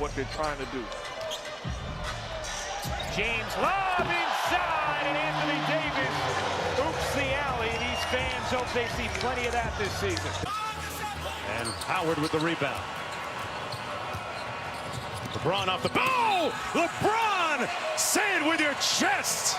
what they're trying to do. James lob inside, and Anthony Davis oops the alley. These fans hope they see plenty of that this season. And Howard with the rebound. LeBron off the ball. LeBron, say it with your chest.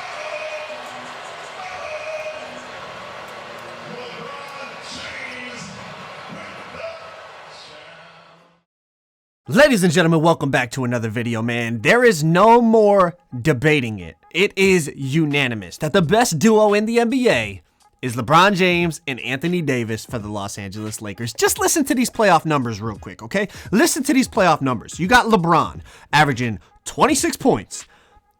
Ladies and gentlemen, welcome back to another video, man. There is no more debating it. It is unanimous that the best duo in the NBA is LeBron James and Anthony Davis for the Los Angeles Lakers. Just listen to these playoff numbers real quick, okay? Listen to these playoff numbers. You got LeBron averaging 26 points,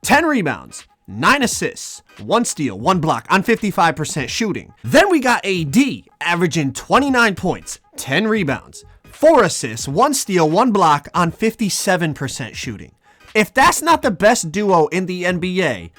10 rebounds, 9 assists, 1 steal, 1 block on 55% shooting. Then we got AD averaging 29 points, 10 rebounds, 4 assists, 1 steal, 1 block on 57% shooting. If that's not the best duo in the NBA,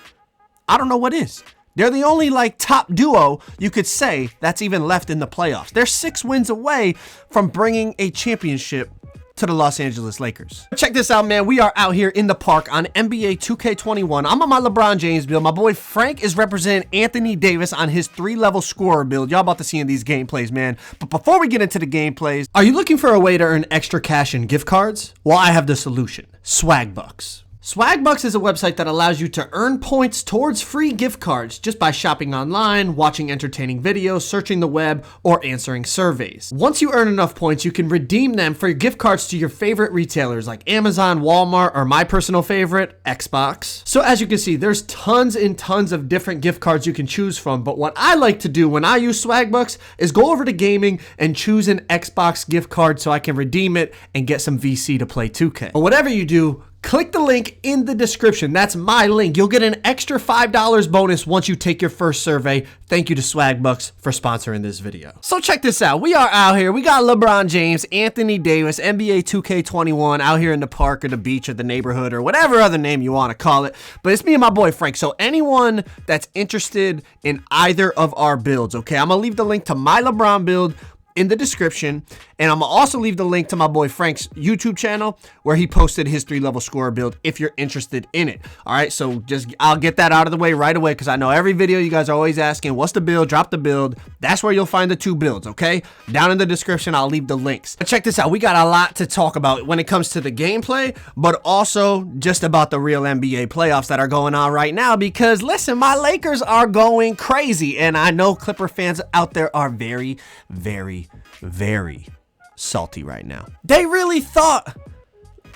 I don't know what is. They're the only top duo you could say that's even left in the playoffs. They're 6 wins away from bringing a championship to the Los Angeles Lakers. Check this out, man. We are out here in the park on NBA 2K21. I'm on my LeBron James build. My boy Frank is representing Anthony Davis on his 3-level scorer build. Y'all about to see in these gameplays, man. But before we get into the gameplays, are you looking for a way to earn extra cash and gift cards? Well, I have the solution. Swagbucks. Swagbucks is a website that allows you to earn points towards free gift cards just by shopping online, watching entertaining videos, searching the web, or answering surveys. Once you earn enough points, you can redeem them for gift cards to your favorite retailers like Amazon, Walmart, or my personal favorite, Xbox. So as you can see, there's tons and tons of different gift cards you can choose from, but what I like to do when I use Swagbucks is go over to gaming and choose an Xbox gift card so I can redeem it and get some VC to play 2K. But whatever you do, click the link in the description. That's my link. You'll get an extra $5 bonus once you take your first survey. Thank you to Swagbucks for sponsoring this video. So check this out. We are out here. We got LeBron James, Anthony Davis, NBA 2K21 out here in the park or the beach or the neighborhood or whatever other name you want to call it. But it's me and my boy Frank. So anyone that's interested in either of our builds, okay, I'm going to leave the link to my LeBron build in the description, and I'm gonna also leave the link to my boy Frank's YouTube channel where he posted his 3-level scorer build if you're interested in it. All right, so I'll get that out of the way right away because I know every video you guys are always asking, what's the build? Drop the build. That's where you'll find the 2 builds, okay? Down in the description, I'll leave the links. But check this out. We got a lot to talk about when it comes to the gameplay, but also just about the real NBA playoffs that are going on right now because, listen, my Lakers are going crazy, and I know Clipper fans out there are very, very, very salty right now. They really thought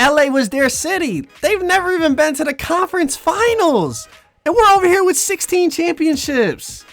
LA was their city. They've never even been to the conference finals. And we're over here with 16 championships.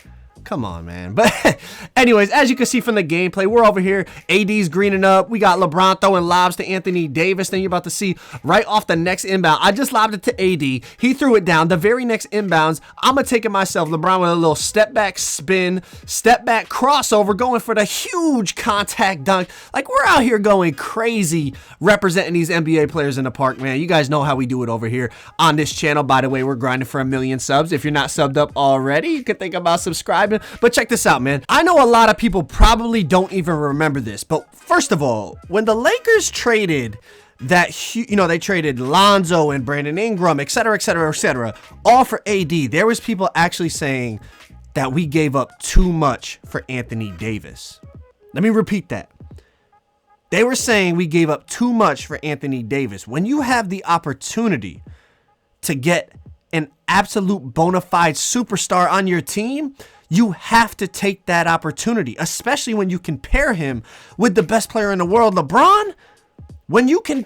Come on, man. But anyways, as you can see from the gameplay, we're over here. AD's greening up. We got LeBron throwing lobs to Anthony Davis. Then you're about to see right off the next inbound. I just lobbed it to AD. He threw it down. The very next inbounds, I'm going to take it myself. LeBron with a little step back spin, step back crossover, going for the huge contact dunk. Like, we're out here going crazy representing these NBA players in the park, man. You guys know how we do it over here on this channel. By the way, we're grinding for 1 million subs. If you're not subbed up already, you could think about subscribing. But check this out, man. I know a lot of people probably don't even remember this, but first of all, when the Lakers traded they traded Lonzo and Brandon Ingram, et cetera, all for AD, there was people actually saying that we gave up too much for Anthony Davis. Let me repeat that. They were saying we gave up too much for Anthony Davis. When you have the opportunity to get an absolute bona fide superstar on your team, you have to take that opportunity, especially when you compare him with the best player in the world, LeBron. When you can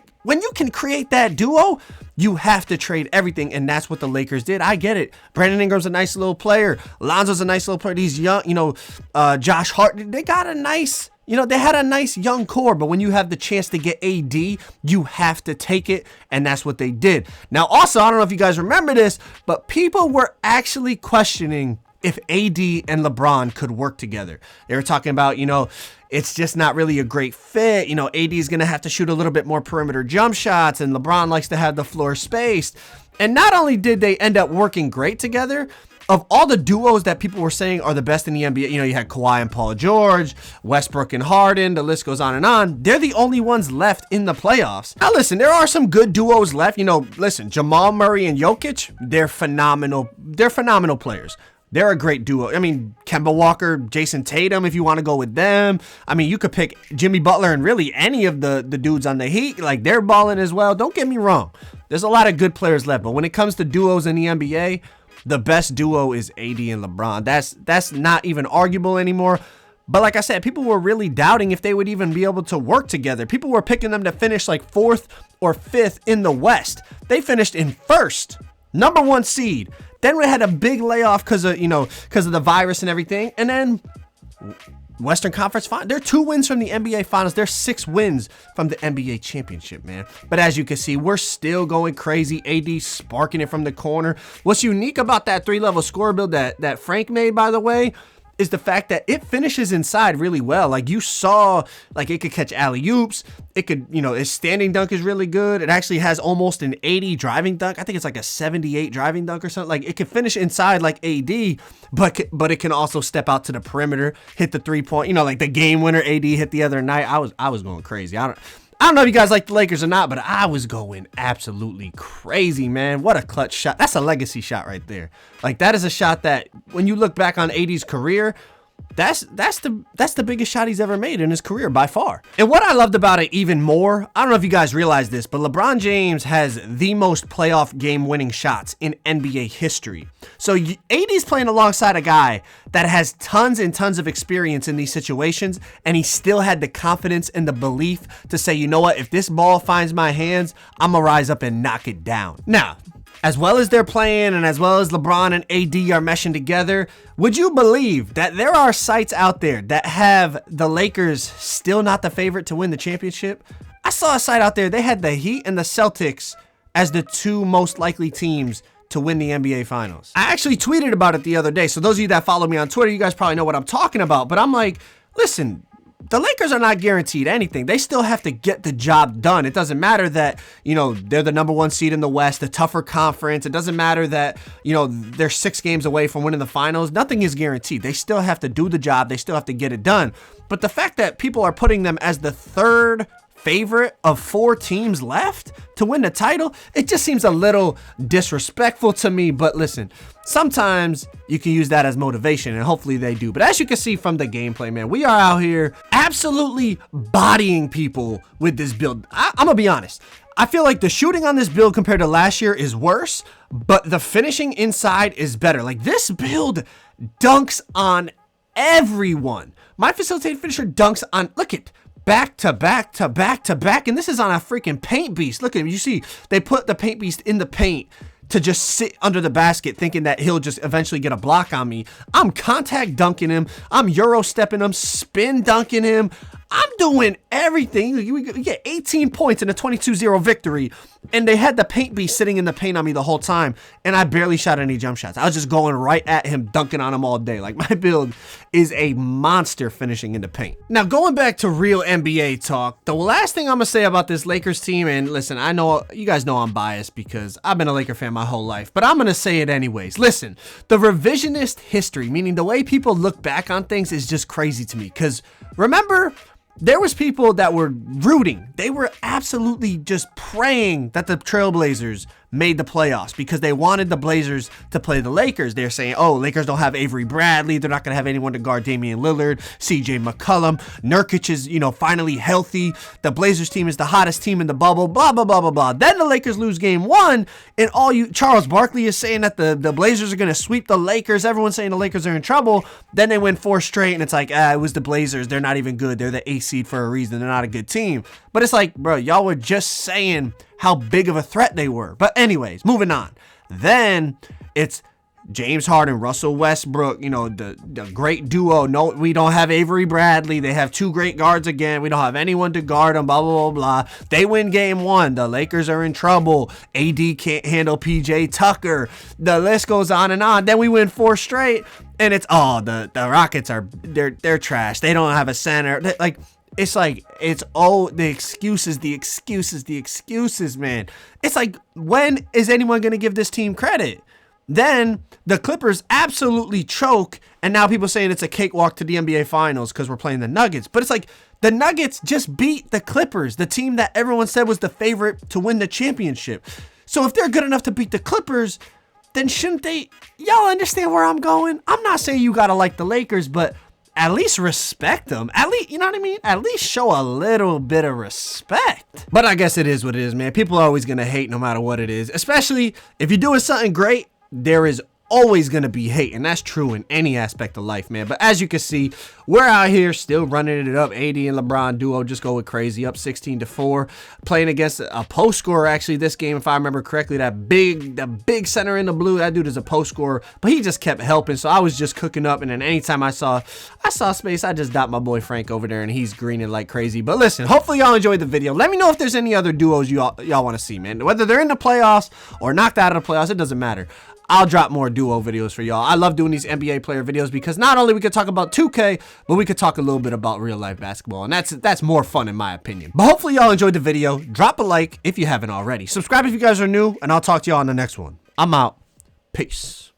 create that duo, you have to trade everything, and that's what the Lakers did. I get it. Brandon Ingram's a nice little player. Lonzo's a nice little player. These young, Josh Hart, they got a nice, they had a nice young core, but when you have the chance to get AD, you have to take it, and that's what they did. Now, also, I don't know if you guys remember this, but people were actually questioning if AD and LeBron could work together. They were talking about, it's just not really a great fit. AD is going to have to shoot a little bit more perimeter jump shots, and LeBron likes to have the floor spaced. And not only did they end up working great together, of all the duos that people were saying are the best in the NBA, you know, you had Kawhi and Paul George, Westbrook and Harden, the list goes on and on. They're the only ones left in the playoffs. Now listen, there are some good duos left. You know, listen, Jamal Murray and Jokic, they're phenomenal. They're phenomenal players. They're a great duo. I mean, Kemba Walker, Jason Tatum, if you want to go with them. I mean, you could pick Jimmy Butler and really any of the dudes on the Heat. Like, they're balling as well. Don't get me wrong. There's a lot of good players left. But when it comes to duos in the NBA, the best duo is AD and LeBron. That's not even arguable anymore. But like I said, people were really doubting if they would even be able to work together. People were picking them to finish like 4th or 5th in the West. They finished in 1st, number 1 seed. Then we had a big layoff because of the virus and everything. And then Western Conference Finals. They're 2 wins from the NBA Finals. They're 6 wins from the NBA Championship, man. But as you can see, we're still going crazy. AD sparking it from the corner. What's unique about that 3-level score build that Frank made, by the way, is the fact that it finishes inside really well. Like, you saw, like, it could catch alley-oops. It could, you know, its standing dunk is really good. It actually has almost an 80 driving dunk. I think it's like a 78 driving dunk or something. Like, it can finish inside like AD, but it can also step out to the perimeter, hit the 3-point, you know, like the game winner AD hit the other night. I was going crazy. I don't know if you guys like the Lakers or not, but I was going absolutely crazy, man. What a clutch shot. That's a legacy shot right there. Like, that is a shot that when you look back on AD's career, that's the biggest shot he's ever made in his career by far. And what I loved about it even more, I don't know if you guys realize this, but LeBron James has the most playoff game-winning shots in NBA history. So AD's playing alongside a guy that has tons and tons of experience in these situations, and he still had the confidence and the belief to say, you know what, if this ball finds my hands, I'm gonna rise up and knock it down. Now, as well as they're playing and as well as LeBron and AD are meshing together, would you believe that there are sites out there that have the Lakers still not the favorite to win the championship? I saw a site out there, they had the Heat and the Celtics as the 2 most likely teams to win the NBA Finals. I actually tweeted about it the other day, so those of you that follow me on Twitter, you guys probably know what I'm talking about, but I'm like, listen, the Lakers are not guaranteed anything. They still have to get the job done. It doesn't matter that, you know, they're the number 1 seed in the West, the tougher conference. It doesn't matter that, you know, they're 6 games away from winning the finals. Nothing is guaranteed. They still have to do the job. They still have to get it done. But the fact that people are putting them as the 3rd favorite of 4 teams left to win the title, it just seems a little disrespectful to me. But listen, sometimes you can use that as motivation, and hopefully they do. But as you can see from the gameplay, man, we are out here absolutely bodying people with this build. I'm gonna be honest, I feel like the shooting on this build compared to last year is worse, but the finishing inside is better. Like, this build dunks on everyone. My facilitated finisher dunks on, look at, back to back to back to back, and this is on a freaking paint beast. Look at him. You see, they put the paint beast in the paint to just sit under the basket thinking that he'll just eventually get a block on me. I'm contact dunking him. I'm Euro stepping him, spin dunking him. I'm doing everything. We get 18 points in a 22-0 victory, and they had the paint beast sitting in the paint on me the whole time, and I barely shot any jump shots. I was just going right at him, dunking on him all day. Like, my build is a monster finishing in the paint. Now, going back to real NBA talk, the last thing I'm going to say about this Lakers team, and listen, I know you guys know I'm biased because I've been a Laker fan my whole life, but I'm going to say it anyways. Listen, the revisionist history, meaning the way people look back on things, is just crazy to me, because remember, there was people that were rooting. They were absolutely just praying that the Trailblazers made the playoffs because they wanted the Blazers to play the Lakers. They're saying, oh, Lakers don't have Avery Bradley. They're not going to have anyone to guard Damian Lillard, CJ McCollum. Nurkic is, you know, finally healthy. The Blazers team is the hottest team in the bubble, blah, blah, blah, blah, blah. Then the Lakers lose game 1, and Charles Barkley is saying that the Blazers are going to sweep the Lakers. Everyone's saying the Lakers are in trouble. Then they win 4 straight, and it's like, it was the Blazers. They're not even good. They're the 8th seed for a reason. They're not a good team. But it's like, bro, y'all were just saying how big of a threat they were. But anyways, moving on. Then it's James Harden, Russell Westbrook, you know, the great duo. No, we don't have Avery Bradley. They have 2 great guards again. We don't have anyone to guard them, blah, blah, blah, blah. They win game 1. The Lakers are in trouble. AD can't handle PJ Tucker. The list goes on and on. Then we win 4 straight, and it's, the Rockets are, they're trash. They don't have a center. The excuses, man. It's like, when is anyone going to give this team credit? Then the Clippers absolutely choke, and now people saying it's a cakewalk to the NBA Finals because we're playing the Nuggets. But it's like the Nuggets just beat the Clippers, the team that everyone said was the favorite to win the championship. So if they're good enough to beat the Clippers, then shouldn't they? Y'all understand where I'm going? I'm not saying you gotta like the Lakers, but at least respect them. At least, you know what I mean? At least show a little bit of respect. But I guess it is what it is, man. People are always gonna hate no matter what it is, especially if you're doing something great. There is always going to be hate, and that's true in any aspect of life, man. But as you can see, we're out here still running it up. AD and LeBron duo just going crazy, up 16-4, playing against a post scorer actually this game, if I remember correctly. That big center in the blue, that dude is a post scorer, but he just kept helping, so I was just cooking up. And then anytime I saw space, I just dot my boy Frank over there, and he's greening like crazy. But listen, hopefully y'all enjoyed the video. Let me know if there's any other duos y'all want to see, man. Whether they're in the playoffs or knocked out of the playoffs, it doesn't matter. I'll drop more duo videos for y'all. I love doing these NBA player videos because not only we could talk about 2K, but we could talk a little bit about real life basketball, and that's more fun in my opinion. But hopefully y'all enjoyed the video. Drop a like if you haven't already. Subscribe if you guys are new, and I'll talk to y'all on the next one. I'm out. Peace.